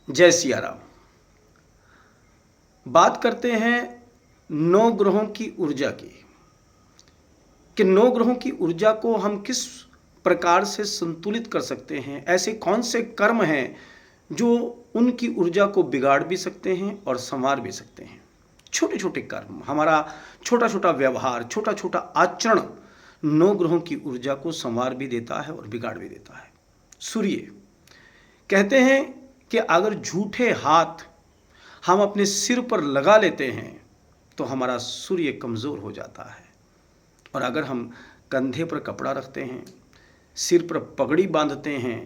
जय सिया राम। बात करते हैं नौ ग्रहों की ऊर्जा की, कि नौ ग्रहों की ऊर्जा को हम किस प्रकार से संतुलित कर सकते हैं। ऐसे कौन से कर्म हैं जो उनकी ऊर्जा को बिगाड़ भी सकते हैं और संवार भी सकते हैं। छोटे छोटे कर्म, हमारा छोटा छोटा व्यवहार, छोटा छोटा आचरण नौ ग्रहों की ऊर्जा को संवार भी देता है और बिगाड़ भी देता है। सूर्य कहते हैं कि अगर झूठे हाथ हम अपने सिर पर लगा लेते हैं तो हमारा सूर्य कमज़ोर हो जाता है, और अगर हम कंधे पर कपड़ा रखते हैं, सिर पर पगड़ी बांधते हैं,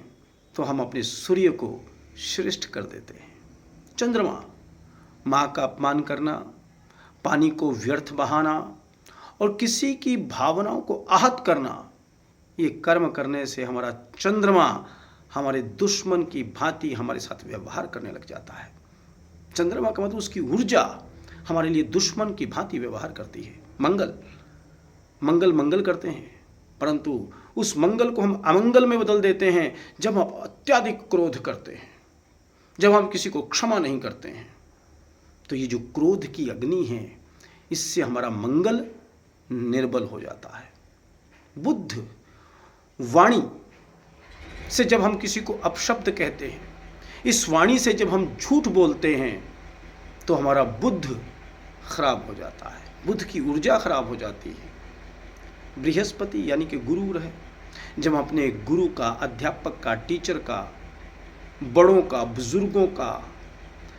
तो हम अपने सूर्य को श्रेष्ठ कर देते हैं। चंद्रमा, माँ का अपमान करना, पानी को व्यर्थ बहाना और किसी की भावनाओं को आहत करना, ये कर्म करने से हमारा चंद्रमा हमारे दुश्मन की भांति हमारे साथ व्यवहार करने लग जाता है। चंद्रमा का मतलब उसकी ऊर्जा हमारे लिए दुश्मन की भांति व्यवहार करती है। मंगल मंगल करते हैं, परंतु उस मंगल को हम अमंगल में बदल देते हैं जब हम अत्यधिक क्रोध करते हैं, जब हम किसी को क्षमा नहीं करते हैं। तो ये जो क्रोध की अग्नि है, इससे हमारा मंगल निर्बल हो जाता है। बुद्ध, वाणी से जब हम किसी को अपशब्द कहते हैं, इस वाणी से जब हम झूठ बोलते हैं, तो हमारा बुद्ध खराब हो जाता है, बुद्ध की ऊर्जा खराब हो जाती है। बृहस्पति यानी कि गुरु है, जब हम अपने गुरु का, अध्यापक का, टीचर का, बड़ों का, बुजुर्गों का,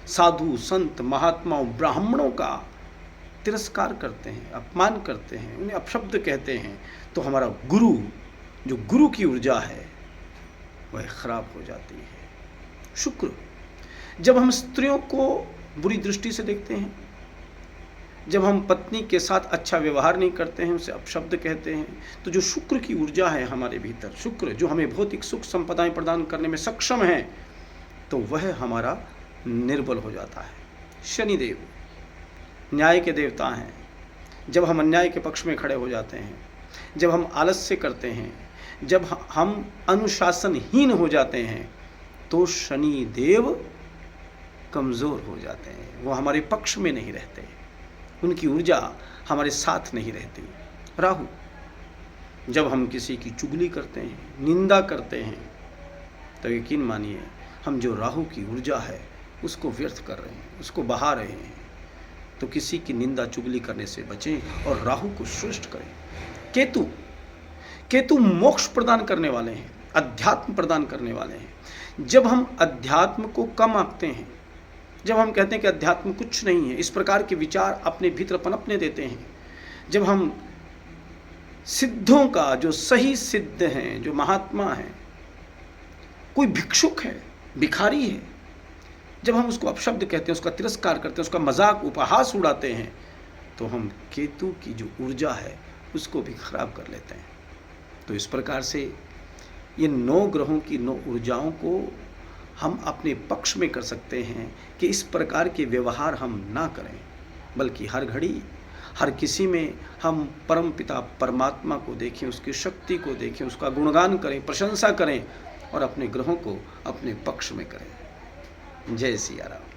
साधु संत महात्माओं ब्राह्मणों का तिरस्कार करते हैं, अपमान करते हैं, उन्हें अपशब्द कहते हैं, तो हमारा गुरु, जो गुरु की ऊर्जा है, वह खराब हो जाती है। शुक्र, जब हम स्त्रियों को बुरी दृष्टि से देखते हैं, जब हम पत्नी के साथ अच्छा व्यवहार नहीं करते हैं, उसे अपशब्द कहते हैं, तो जो शुक्र की ऊर्जा है हमारे भीतर, शुक्र जो हमें भौतिक सुख संपदाएं प्रदान करने में सक्षम है, तो वह हमारा निर्बल हो जाता है। शनिदेव न्याय के देवता हैं, जब हम अन्याय के पक्ष में खड़े हो जाते हैं, जब हम आलस्य करते हैं, जब हम अनुशासनहीन हो जाते हैं, तो शनि देव कमज़ोर हो जाते हैं, वो हमारे पक्ष में नहीं रहते, उनकी ऊर्जा हमारे साथ नहीं रहती। राहु, जब हम किसी की चुगली करते हैं, निंदा करते हैं, तो यकीन मानिए हम जो राहु की ऊर्जा है उसको व्यर्थ कर रहे हैं, उसको बहा रहे हैं। तो किसी की निंदा चुगली करने से बचें और राहु को श्रेष्ठ करें। केतु मोक्ष प्रदान करने वाले हैं, अध्यात्म प्रदान करने वाले हैं। जब हम अध्यात्म को कम आंकते हैं, जब हम कहते हैं कि अध्यात्म कुछ नहीं है, इस प्रकार के विचार अपने भीतर पनपने देते हैं, जब हम सिद्धों का, जो सही सिद्ध हैं, जो महात्मा हैं, कोई भिक्षुक है, भिखारी है, जब हम उसको अपशब्द कहते हैं, उसका तिरस्कार करते हैं, उसका मजाक उपहास उड़ाते हैं, तो हम केतु की जो ऊर्जा है उसको भी खराब कर लेते हैं। तो इस प्रकार से ये नौ ग्रहों की नौ ऊर्जाओं को हम अपने पक्ष में कर सकते हैं कि इस प्रकार के व्यवहार हम ना करें, बल्कि हर घड़ी हर किसी में हम परम पिता परमात्मा को देखें, उसकी शक्ति को देखें, उसका गुणगान करें, प्रशंसा करें और अपने ग्रहों को अपने पक्ष में करें। जय सिया राम।